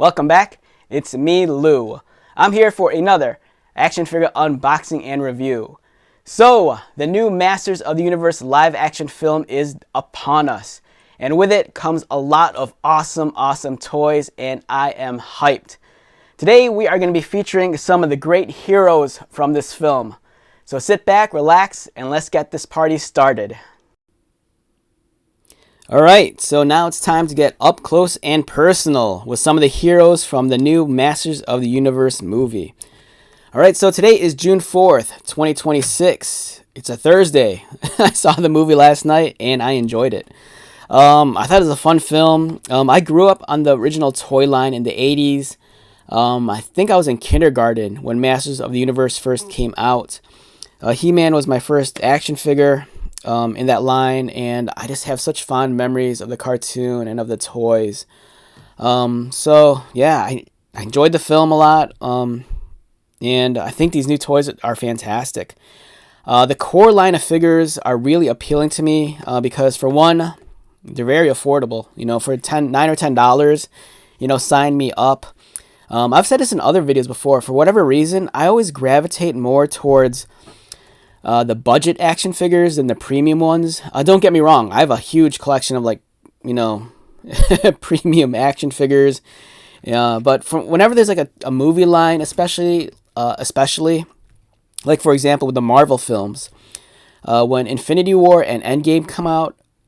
Welcome back. It's me, Lou. I'm here for another action figure unboxing and review. So, the new Masters of the Universe live action film is upon us. And with it comes a lot of awesome toys, and I am hyped. Today we are going to be featuring some of the great heroes from this film. So sit back, relax, and let's get this party started. Alright, so now it's time to get up close and personal with some of the heroes from the new Masters of the Universe movie. Alright, so today is June 4th, 2026. It's a Thursday. I saw the movie last night and I enjoyed it. I thought it was a fun film. I grew up on the original toy line in the 80s. I think I was in kindergarten when Masters of the Universe first came out. He-Man was my first action figure in that line, and I just have such fond memories of the cartoon and of the toys. So yeah, I enjoyed the film a lot, and I think these new toys are fantastic. The core line of figures are really appealing to me because, for one, they're very affordable. You know, for $9 or $10, you know, sign me up. I've said this in other videos before. For whatever reason, I always gravitate more towards the budget action figures than the premium ones. Don't get me wrong, I have a huge collection of, like, you know, premium action figures. But whenever there's like a movie line, especially like, for example, with the Marvel films, when Infinity War and Endgame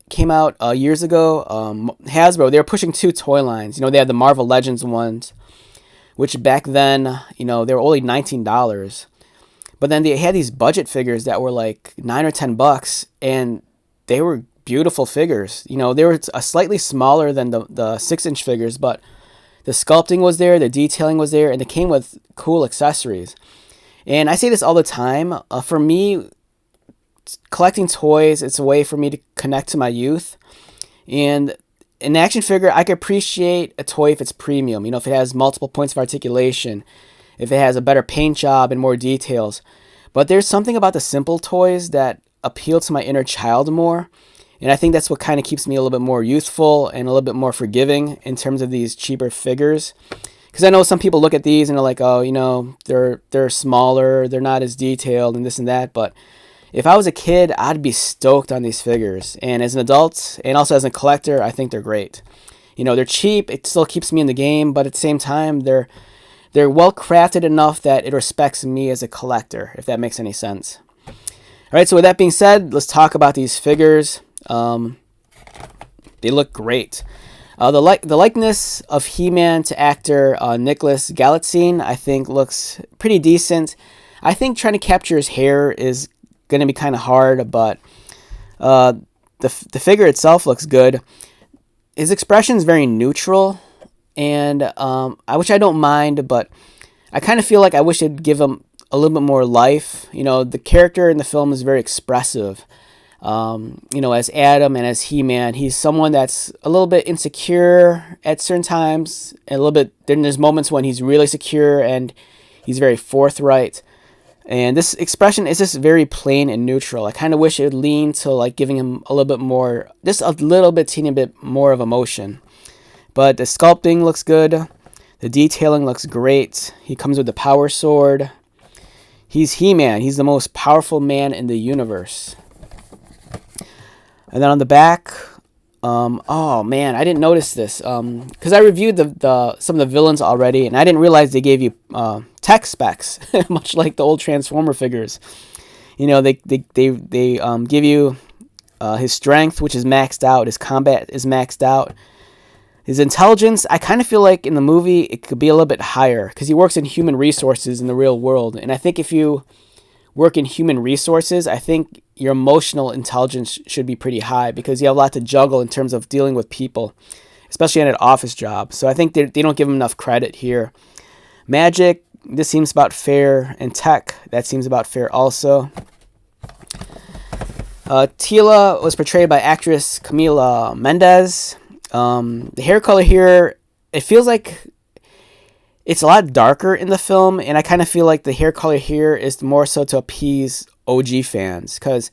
came out years ago, Hasbro, they were pushing two toy lines. You know, they had the Marvel Legends ones, which back then, you know, they were only $19. But then they had these budget figures that were like $9 or $10, and they were beautiful figures. You know, they were slightly smaller than the 6-inch figures, but the sculpting was there, the detailing was there, and they came with cool accessories. And I say this all the time. For me, collecting toys, it's a way for me to connect to my youth. And an action figure, I can appreciate a toy if it's premium. You know, if it has multiple points of articulation, if it has a better paint job and more details. But there's something about the simple toys that appeal to my inner child more. And I think that's what kind of keeps me a little bit more youthful and a little bit more forgiving in terms of these cheaper figures. Because I know some people look at these and are like, oh, you know, they're smaller, they're not as detailed and this and that. But if I was a kid, I'd be stoked on these figures. And as an adult, and also as a collector, I think they're great. You know, they're cheap, it still keeps me in the game, but at the same time, they're well crafted enough that it respects me as a collector, if that makes any sense. All right, so with that being said, let's talk about these figures. They look great. The likeness of He-Man to actor Nicholas Galitzine, I think, looks pretty decent. I think trying to capture his hair is going to be kind of hard, but the figure itself looks good. His expression is very neutral, and which I don't mind, but I kind of feel like I wish it'd give him a little bit more life. You know, the character in the film is very expressive. You know, as Adam and as He-Man, he's someone that's a little bit insecure at certain times, and a little bit. Then there's moments when he's really secure and he's very forthright. And this expression is just very plain and neutral. I kind of wish it would lean to like giving him a little bit more, just a little bit, teeny bit more of emotion. But the sculpting looks good. The detailing looks great. He comes with the power sword. He's He-Man. He's the most powerful man in the universe. And then on the back, oh man, I didn't notice this because I reviewed some of the villains already, and I didn't realize they gave you tech specs, much like the old Transformer figures. You know, they give you his strength, which is maxed out. His combat is maxed out. His intelligence, I kind of feel like in the movie it could be a little bit higher because he works in human resources in the real world. And I think if you work in human resources, I think your emotional intelligence should be pretty high because you have a lot to juggle in terms of dealing with people, especially in an office job. So I think they don't give him enough credit here. Magic, this seems about fair. And tech, that seems about fair also. Tila was portrayed by actress Camila Mendez. The hair color here, it feels like it's a lot darker in the film, and I kind of feel like the hair color here is more so to appease OG fans, because,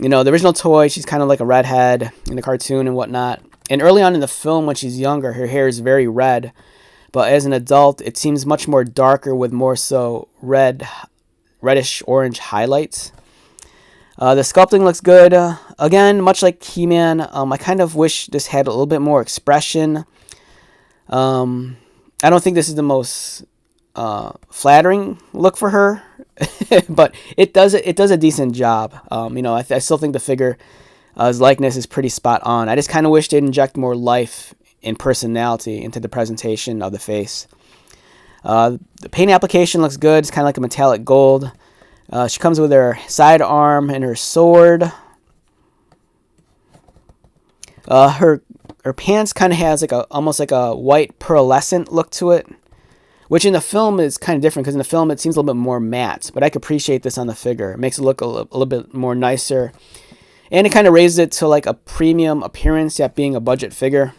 you know, the original toy, she's kind of like a redhead in the cartoon and whatnot, and early on in the film when she's younger, her hair is very red, but as an adult, it seems much more darker with more so reddish orange highlights. The sculpting looks good. Again, much like He-Man, I kind of wish this had a little bit more expression. I don't think this is the most flattering look for her, but it does a decent job. I still think the figure his likeness is pretty spot on. I just kind of wish they'd inject more life and personality into the presentation of the face. The paint application looks good. It's kind of like a metallic gold. She comes with her sidearm and her sword. Her pants kind of has almost like a white pearlescent look to it, which in the film is kind of different because in the film it seems a little bit more matte. But I could appreciate this on the figure. It makes it look a little bit more nicer, and it kind of raises it to like a premium appearance, yet being a budget figure.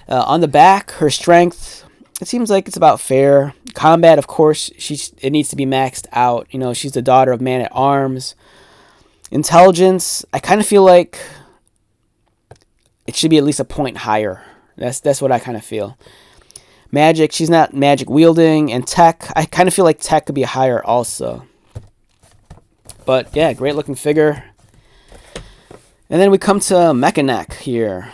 On the back, her strength, it seems like it's about fair. Combat, of course, it needs to be maxed out. She's the daughter of Man-at-Arms. Intelligence, I kind of feel like it should be at least a point higher. That's what I kind of feel. Magic, she's not magic wielding. And tech, I kind of feel like tech could be higher also. But yeah, great looking figure. And then we come to Mechanic here.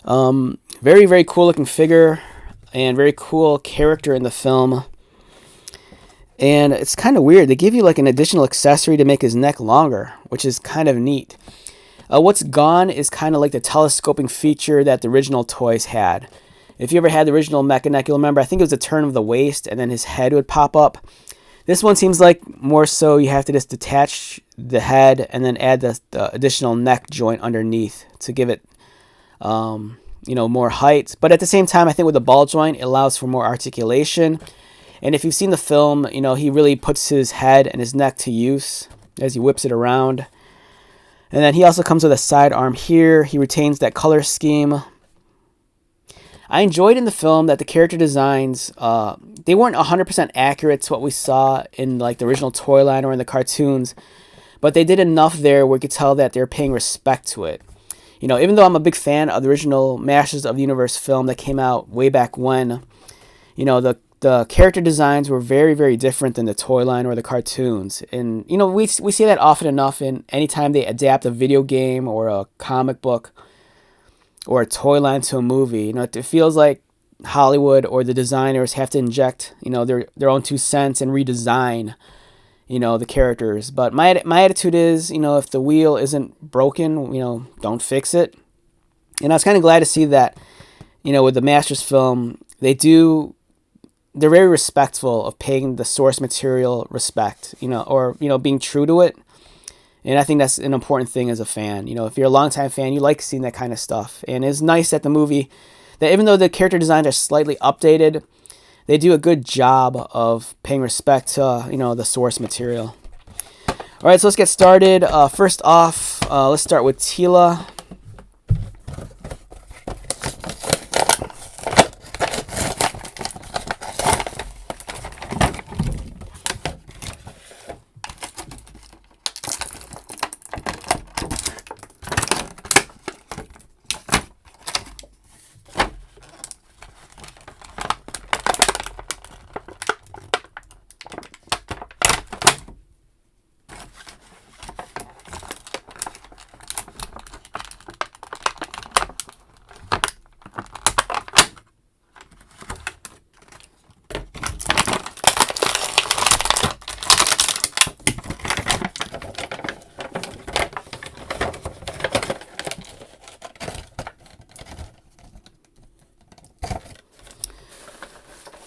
Very, very cool looking figure and very cool character in the film. And it's kind of weird. They give you like an additional accessory to make his neck longer, which is kind of neat. What's gone is kind of like the telescoping feature that the original toys had. If you ever had the original Mechanic, you'll remember, I think it was a turn of the waist and then his head would pop up. This one seems like more so you have to just detach the head and then add the additional neck joint underneath to give it more height. But at the same time, I think with the ball joint, it allows for more articulation. And if you've seen the film, he really puts his head and his neck to use as he whips it around. And then he also comes with a sidearm here. He retains that color scheme. I enjoyed in the film that the character designs, they weren't 100% accurate to what we saw in like the original toy line or in the cartoons, but they did enough there where you could tell that they're paying respect to it. Even though I'm a big fan of the original Masters of the Universe film that came out way back when, the character designs were very, very different than the toy line or the cartoons. And, we see that often enough in anytime they adapt a video game or a comic book or a toy line to a movie. It feels like Hollywood or the designers have to inject, their own 2 cents and redesign, the characters. But my attitude is, if the wheel isn't broken, don't fix it. And I was kind of glad to see that, with the Masters film, they're very respectful of paying the source material respect, or being true to it. And I think that's an important thing as a fan. If you're a longtime fan, you like seeing that kind of stuff. And it's nice that the movie, that even though the character designs are slightly updated, they do a good job of paying respect to, the source material. All right, so let's get started. First off, let's start with Teela.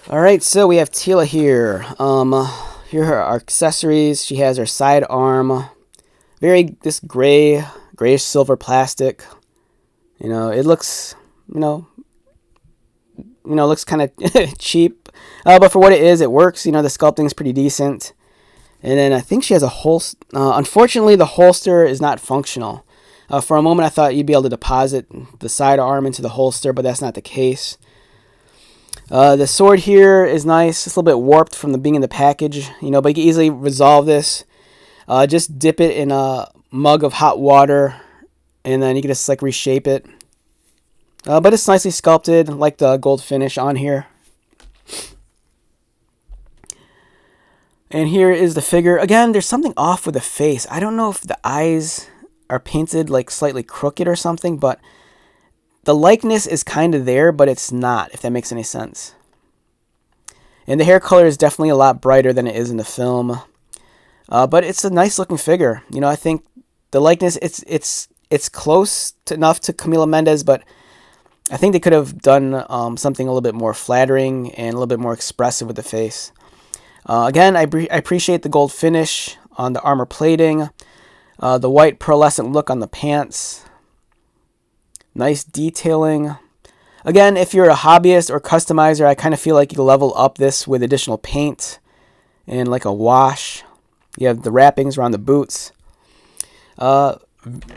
All right, so we have Teela here. Here are our accessories. She has her sidearm, this grayish silver plastic. It looks, looks kind of cheap, but for what it is, it works. The sculpting is pretty decent. And then I think she has a holster. Unfortunately, the holster is not functional. For a moment, I thought you'd be able to deposit the sidearm into the holster, but that's not the case. The sword here is nice. It's a little bit warped from the being in the package, but you can easily resolve this. Just dip it in a mug of hot water, and then you can just reshape it. But it's nicely sculpted, like the gold finish on here. And here is the figure. Again, there's something off with the face. I don't know if the eyes are painted like slightly crooked or something, but the likeness is kind of there, but it's not, if that makes any sense. And the hair color is definitely a lot brighter than it is in the film. But it's a nice looking figure. You know, I think the likeness, it's close enough to Camila Mendes, but I think they could have done something a little bit more flattering and a little bit more expressive with the face. Again, I appreciate the gold finish on the armor plating, the white pearlescent look on the pants, nice detailing. Again, if you're a hobbyist or customizer, I kind of feel like you level up this with additional paint and like a wash. You have the wrappings around the boots.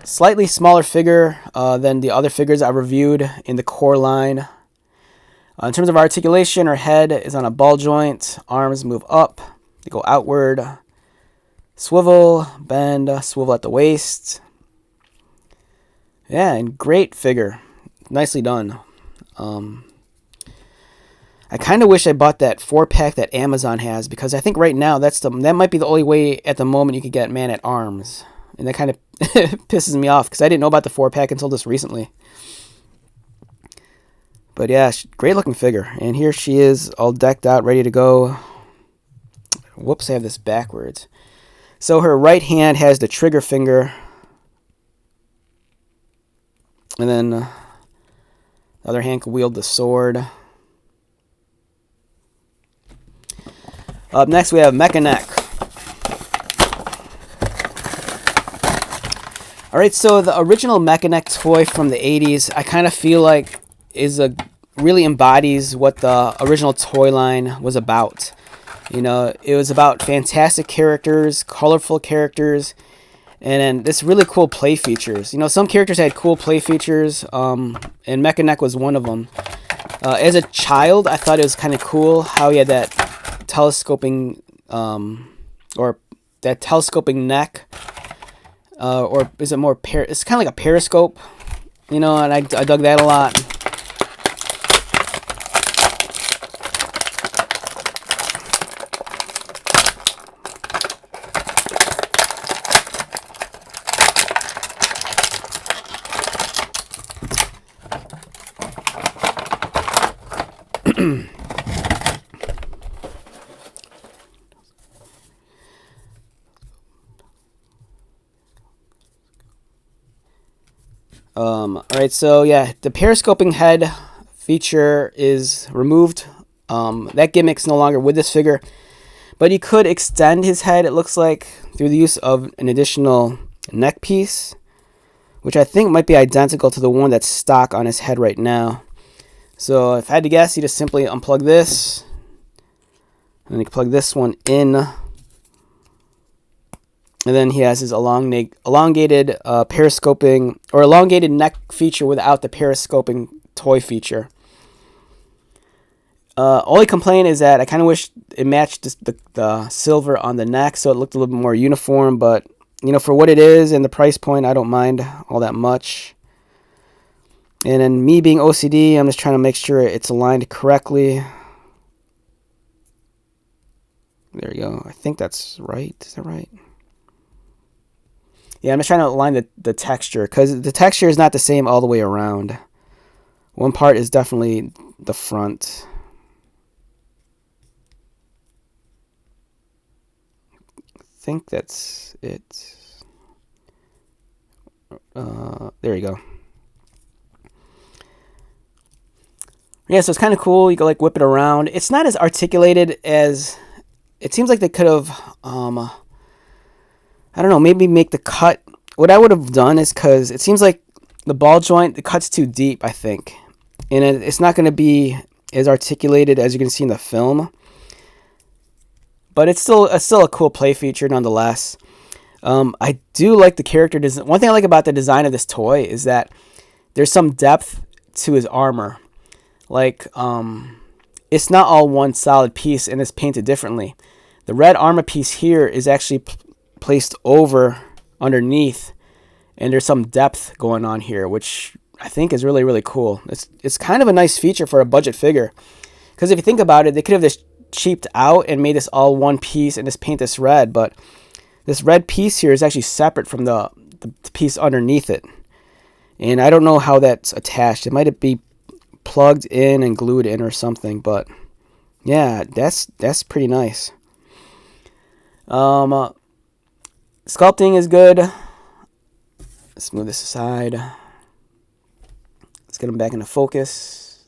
Slightly smaller figure than the other figures I reviewed in the core line. In terms of articulation, her head is on a ball joint. Arms move up. They go outward. Swivel, bend, swivel at the waist. Yeah, and great figure. Nicely done. I kind of wish I bought that 4-pack that Amazon has, because I think right now that might be the only way at the moment you could get Man at Arms. And that kind of pisses me off because I didn't know about the 4-pack until just recently. But yeah, great looking figure. And here she is all decked out, ready to go. Whoops, I have this backwards. So her right hand has the trigger finger. And then the other hand can wield the sword. Up next we have Mecha Neck. Alright, so the original Mecha Neck toy from the 80s, I kind of feel like really embodies what the original toy line was about. You know, it was about fantastic characters, colorful characters, and then this really cool play features. You know, some characters had cool play features, and Mecha Neck was one of them. As a child, I thought it was kind of cool how he had that telescoping, or that telescoping neck, or is it more it's kind of like a periscope, you know, and I dug that a lot. Alright, so yeah, the periscoping head feature is removed. That gimmick's no longer with this figure, but you could extend his head, it looks like, through the use of an additional neck piece, which I think might be identical to the one that's stock on his head right now. So if I had to guess, you just simply unplug this, and you can plug this one in. And then he has his elongated periscoping, or elongated neck feature without the periscoping toy feature. Only complaint is that I kind of wish it matched the silver on the neck, so it looked a little bit more uniform. But, you know, for what it is and the price point, I don't mind all that much. And then me being OCD, I'm just trying to make sure it's aligned correctly. There you go. I think that's right. Is that right? Yeah, I'm just trying to align the texture, because the texture is not the same all the way around. One part is definitely the front. I think that's it. There you go. Yeah, so it's kind of cool. You can like whip it around. It's not as articulated as... It seems like they could have... I don't know, maybe make the cut. What I would have done is, because it seems like the ball joint, the cut's too deep, I think. And it's not going to be as articulated as you can see in the film. But it's still a cool play feature nonetheless. I do like the character design. One thing I like about the design of this toy is that there's some depth to his armor. Like, it's not all one solid piece and it's painted differently. The red armor piece here is actually placed over underneath, and there's some depth going on here, which I think is really, really cool. It's kind of a nice feature for a budget figure. Because if you think about it, they could have just cheaped out and made this all one piece and just paint this red. But this red piece here is actually separate from the piece underneath it. And I don't know how that's attached. It might be plugged in and glued in or something. But yeah, that's pretty nice. Sculpting is good. Let's move this aside. Let's get him back into focus.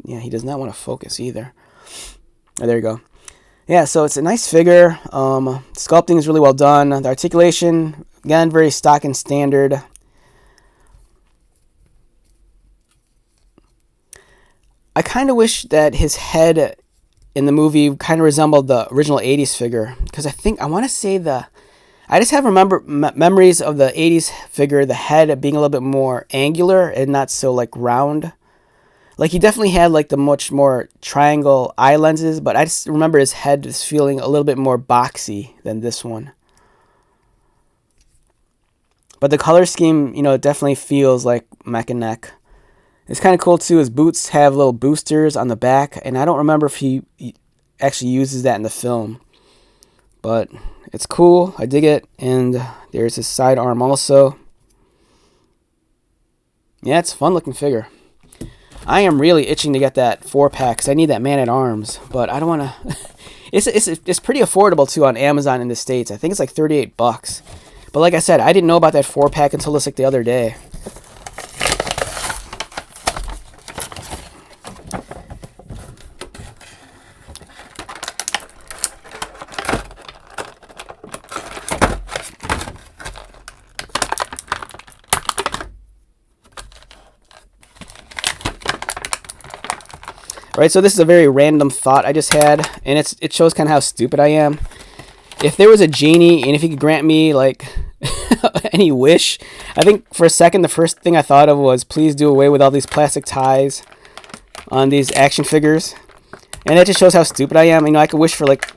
Yeah, he does not want to focus either. Oh, there you go. Yeah, so it's a nice figure. Sculpting is really well done. The articulation, again, very stock and standard. I kind of wish that his head in the movie kind of resembled the original 80s figure. Because I want to say I just have memories of the 80s figure, the head being a little bit more angular and not so like round. Like he definitely had like the much more triangle eye lenses, but I just remember his head just feeling a little bit more boxy than this one. But the color scheme, definitely feels like Mech and Neck. It's kind of cool too. His boots have little boosters on the back, and I don't remember if he actually uses that in the film. But it's cool. I dig it. And there's his sidearm also. Yeah, it's a fun looking figure. I am really itching to get that 4-pack because I need that Man-at-Arms. But I don't want to... It's pretty affordable too on Amazon in the States. I think it's like $38. But like I said, I didn't know about that 4-pack until just like the other day. Right, so this is a very random thought I just had, and it shows kind of how stupid I am. If there was a genie, and if he could grant me, like, any wish, I think for a second the first thing I thought of was, please do away with all these plastic ties on these action figures. And that just shows how stupid I am. I could wish for, like,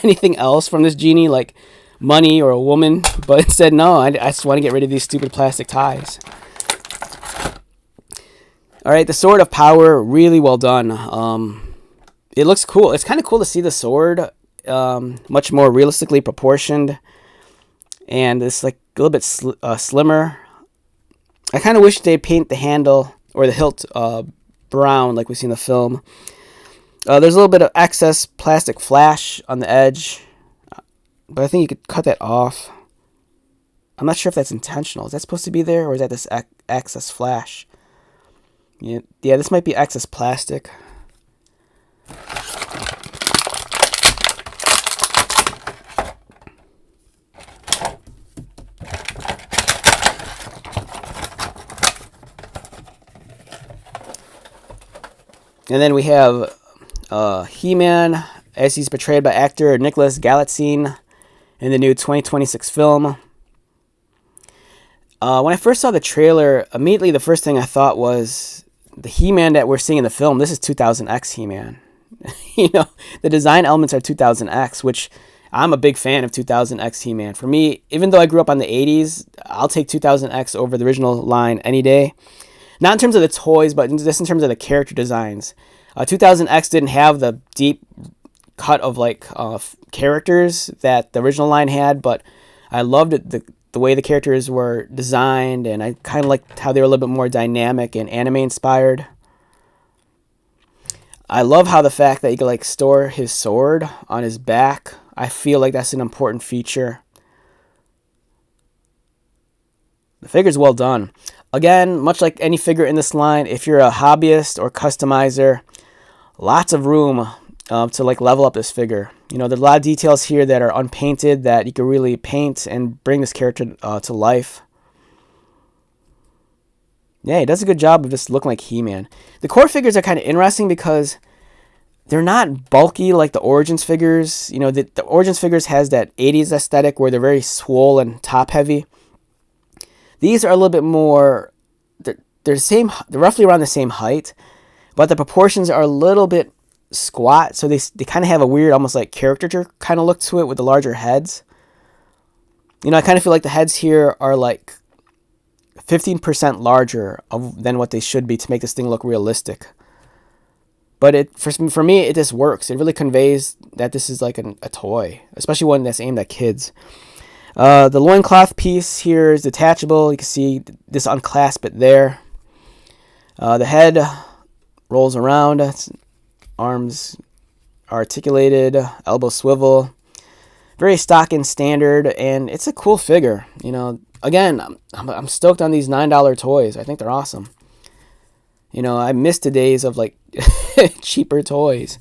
anything else from this genie, like money or a woman, but instead, no, I just want to get rid of these stupid plastic ties. All right, the Sword of Power, really well done. It looks cool. It's kind of cool to see the sword much more realistically proportioned, and it's like a little bit slimmer. I kind of wish they'd paint the handle or the hilt brown like we see in the film. There's a little bit of excess plastic flash on the edge, but I think you could cut that off. I'm not sure if that's intentional. Is that supposed to be there, or is that this excess flash? Yeah, this might be excess plastic. And then we have He-Man, as he's portrayed by actor Nicholas Galitzine in the new 2026 film. When I first saw the trailer, immediately the first thing I thought was the He-Man that we're seeing in the film. This is 2000X He-Man. The design elements are 2000X, which I'm a big fan of 2000X He-Man. For me, even though I grew up on the 80s, I'll take 2000X over the original line any day. Not in terms of the toys, but just in terms of the character designs. 2000X didn't have the deep cut of characters that the original line had, but I loved it, the way the characters were designed, and I kind of liked how they were a little bit more dynamic and anime inspired. I love how the fact that you could store his sword on his back. I feel like that's an important feature. The figure's well done. Again, much like any figure in this line, if you're a hobbyist or customizer, lots of room to level up this figure. There's a lot of details here that are unpainted that you can really paint and bring this character to life. Yeah, he does a good job of just looking like He-Man. The core figures are kind of interesting because they're not bulky like the Origins figures. The Origins figures has that 80s aesthetic where they're very swole and top heavy. These are a little bit more, they're roughly around the same height, but the proportions are a little bit squat, so they kind of have a weird, almost like caricature kind of look to it with the larger heads. I kind of feel like the heads here are 15% larger than what they should be to make this thing look realistic. But for me, it just works. It really conveys that this is like a toy, especially one that's aimed at kids. The loincloth piece here is detachable. You can see this unclasp it there. The head rolls around. Arms are articulated. Elbow swivel. Very stock and standard, and it's a cool figure. Again, I'm stoked on these $9 toys. I think they're awesome. I miss the days of like cheaper toys.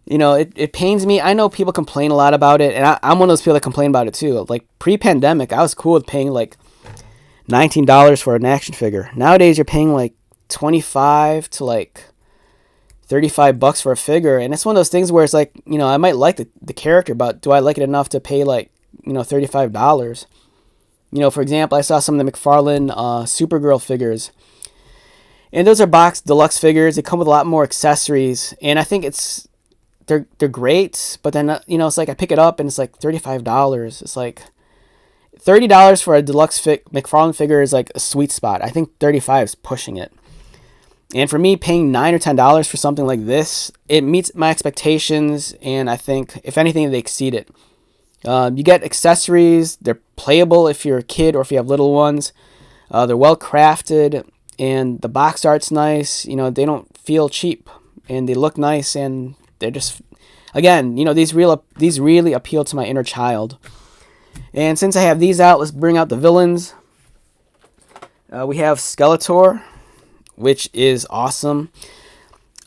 It pains me. I know people complain a lot about it, and I'm one of those people that complain about it too. Like pre-pandemic, I was cool with paying like $19 for an action figure. Nowadays, you're paying like $25 to like $35 for a figure, and it's one of those things where it's like, I might like the character, but do I like it enough to pay like $35? For example, I saw some of the McFarlane Supergirl figures. And those are box deluxe figures. They come with a lot more accessories, and I think they're great. But then it's like I pick it up and it's like $35. It's like $30 for a deluxe McFarlane figure is like a sweet spot. I think $35 is pushing it. And for me, paying $9 or $10 for something like this, it meets my expectations, and I think if anything, they exceed it. You get accessories. They're playable if you're a kid or if you have little ones. They're well crafted. And the box art's nice. They don't feel cheap, and they look nice, and they're just, again, these really appeal to my inner child. And since I have these out, let's bring out the villains. We have Skeletor, which is awesome.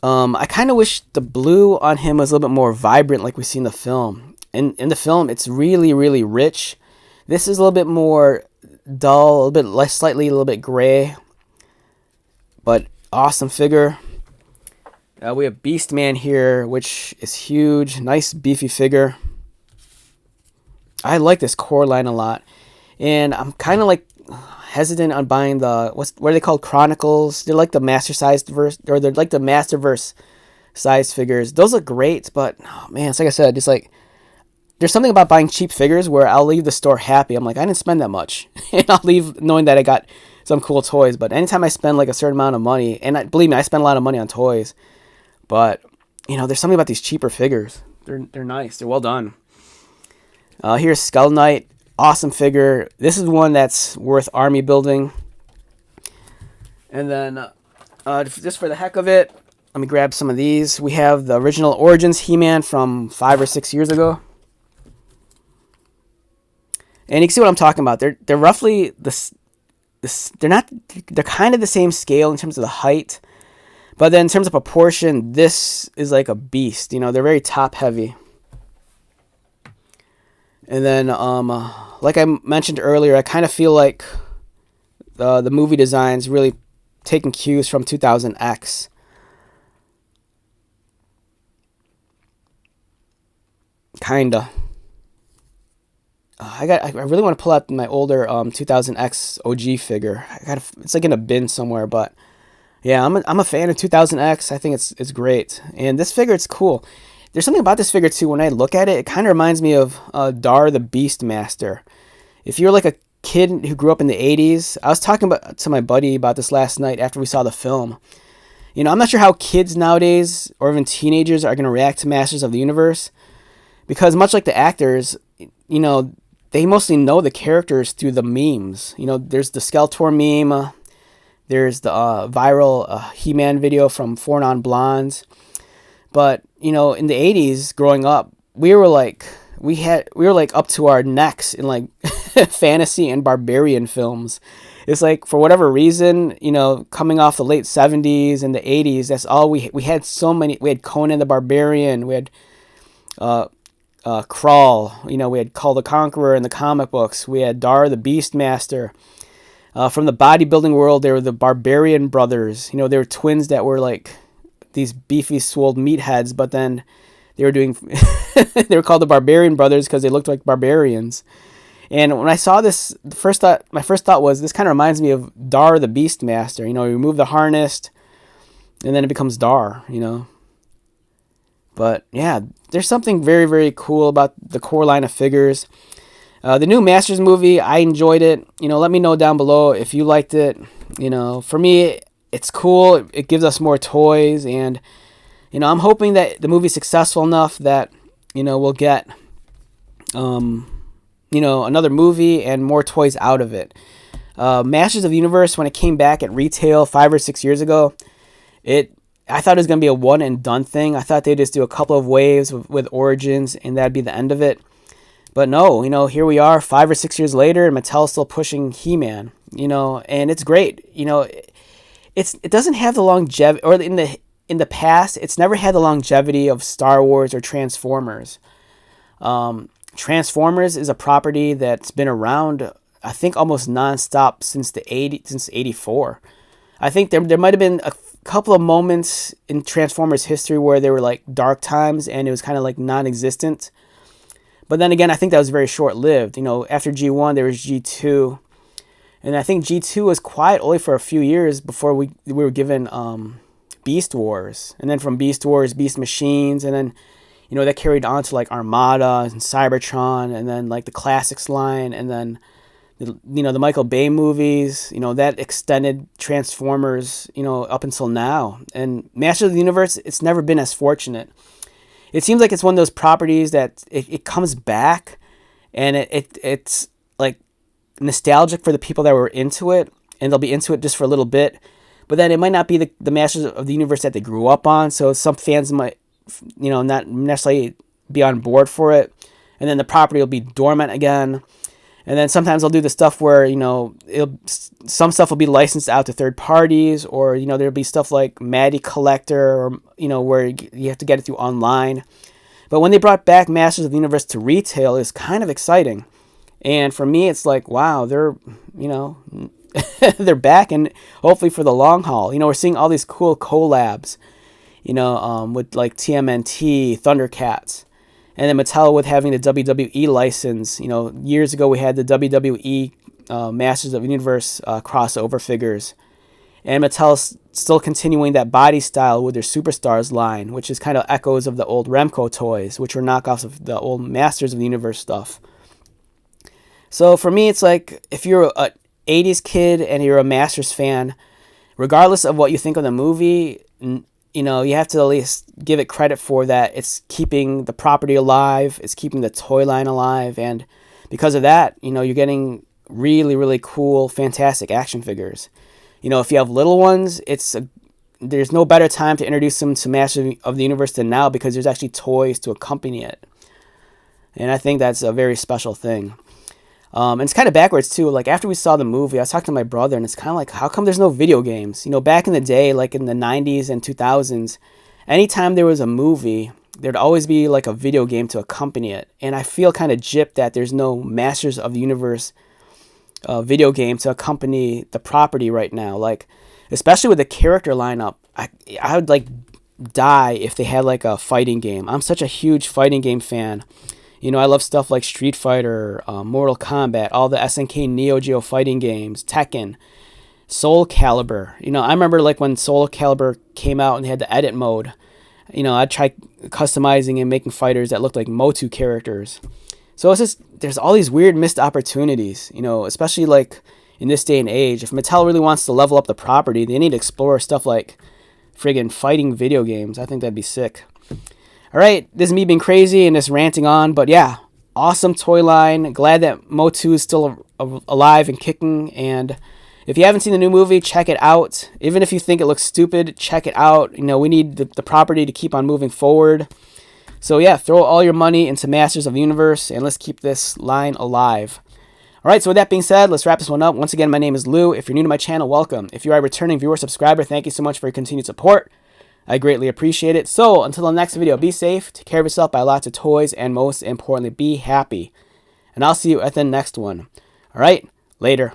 I kind of wish the blue on him was a little bit more vibrant, like we see in the film. In the film, it's really, really rich. This is a little bit more dull, a little bit less, slightly a little bit gray. But awesome figure. We have Beastman here, which is huge. Nice beefy figure. I like this core line a lot. And I'm kind of like hesitant on buying what are they called? Chronicles. They're like the master-sized verse, or they're like the Masterverse size figures. Those look great, but man, it's like I said, just like there's something about buying cheap figures where I'll leave the store happy. I'm like, I didn't spend that much. And I'll leave knowing that I got some cool toys. But anytime I spend like a certain amount of money, and believe me, I spend a lot of money on toys, but there's something about these cheaper figures. They're nice. They're well done. Here's Skull Knight. Awesome figure. This is one that's worth army building. And then just for the heck of it, let me grab some of these. We have the original Origins He-Man from 5 or 6 years ago. And you can see what I'm talking about. They're roughly they're kind of the same scale in terms of the height, but then in terms of proportion, this is like a beast. They're very top heavy. And then like I mentioned earlier, I kind of feel like the movie designs really taking cues from 2000X. Kinda. I really want to pull out my older 2000X OG figure. It's like in a bin somewhere, but yeah, I'm a fan of 2000X. I think it's great, and this figure, it's cool. There's something about this figure too. When I look at it, it kind of reminds me of Dar the Beastmaster. If you're like a kid who grew up in the 80s, I was talking to my buddy about this last night after we saw the film. I'm not sure how kids nowadays or even teenagers are going to react to Masters of the Universe, because much like the actors, they mostly know the characters through the memes. There's the Skeletor meme. There's the viral He-Man video from Four Non-Blondes. But, in the 80s, growing up, we were like up to our necks in like fantasy and barbarian films. It's like, for whatever reason, coming off the late 70s and the 80s, that's all we had. So many. We had Conan the Barbarian. We had Crawl. We had Call the Conqueror in the comic books. We had Dar the Beastmaster. From the bodybuilding world, they were the Barbarian Brothers. They were twins that were like these beefy, swole meatheads, but then they were doing they were called the Barbarian Brothers because they looked like barbarians. And when I saw this, my first thought was, this kind of reminds me of Dar the Beastmaster. You remove the harness, and then it becomes Dar. But yeah, there's something very, very cool about the core line of figures. The new Masters movie, I enjoyed it. Let me know down below if you liked it. For me, it's cool. It gives us more toys, and I'm hoping that the movie's successful enough that we'll get another movie and more toys out of it. Masters of the Universe, when it came back at retail 5 or 6 years ago, I thought it was going to be a one and done thing. I thought they'd just do a couple of waves with Origins and that'd be the end of it. But no, here we are 5 or 6 years later, and Mattel's still pushing He-Man, and it's great. It doesn't have the longevity, or in the past, it's never had the longevity of Star Wars or Transformers. Transformers is a property that's been around, I think, almost nonstop since since '84. I think there might have been a couple of moments in Transformers history where there were like dark times and it was kind of like non-existent. But then again, I think that was very short-lived. After G1, there was G2. And I think G2 was quiet only for a few years before we were given Beast Wars. And then from Beast Wars, Beast Machines. And then, that carried on to like Armada and Cybertron. And then like the Classics line. And then, the Michael Bay movies. That extended Transformers, up until now. And Masters of the Universe, it's never been as fortunate. It seems like it's one of those properties that it comes back, and it's like nostalgic for the people that were into it, and they'll be into it just for a little bit, but then it might not be the Masters of the Universe that they grew up on, so some fans might, not necessarily be on board for it, and then the property will be dormant again. And then sometimes they'll do the stuff where, some stuff will be licensed out to third parties, or, there'll be stuff like Matty Collector, or, where you have to get it through online. But when they brought back Masters of the Universe to retail, it's kind of exciting. And for me, it's like, wow, they're, they're back, and hopefully for the long haul. We're seeing all these cool collabs, with like TMNT, Thundercats. And then Mattel with having the WWE license. Years ago we had the WWE Masters of the Universe crossover figures. And Mattel's still continuing that body style with their Superstars line, which is kind of echoes of the old Remco toys, which were knockoffs of the old Masters of the Universe stuff. So for me, it's like, if you're an 80s kid and you're a Masters fan, regardless of what you think of the movie, you have to at least give it credit for that. It's keeping the property alive. It's keeping the toy line alive. And because of that, you're getting really, really cool, fantastic action figures. If you have little ones, there's no better time to introduce them to Masters of the Universe than now, because there's actually toys to accompany it. And I think that's a very special thing. And it's kind of backwards too. Like, after we saw the movie, I was talking to my brother, and it's kind of like, how come there's no video games? Back in the day, like in the 90s and 2000s, anytime there was a movie, there'd always be like a video game to accompany it. And I feel kind of gypped that there's no Masters of the Universe video game to accompany the property right now. Like, especially with the character lineup, I would like die if they had like a fighting game. I'm such a huge fighting game fan. I love stuff like Street Fighter, Mortal Kombat, all the SNK Neo Geo fighting games, Tekken, Soul Calibur. I remember like when Soul Calibur came out and they had the edit mode. I'd try customizing and making fighters that looked like Motu characters. So it's just, there's all these weird missed opportunities, especially like in this day and age. If Mattel really wants to level up the property, they need to explore stuff like friggin' fighting video games. I think that'd be sick. All right, this is me being crazy and just ranting on, but yeah, awesome toy line. Glad that Motu is still alive and kicking. And if you haven't seen the new movie, check it out. Even if you think it looks stupid, check it out. We need the property to keep on moving forward. So yeah, throw all your money into Masters of the Universe, and let's keep this line alive. All right, so with that being said, let's wrap this one up. Once again, my name is Lou. If you're new to my channel, welcome. If you are a returning viewer, subscriber, thank you so much for your continued support. I greatly appreciate it. So until the next video, be safe, take care of yourself, buy lots of toys, and most importantly, be happy. And I'll see you at the next one. All right, later.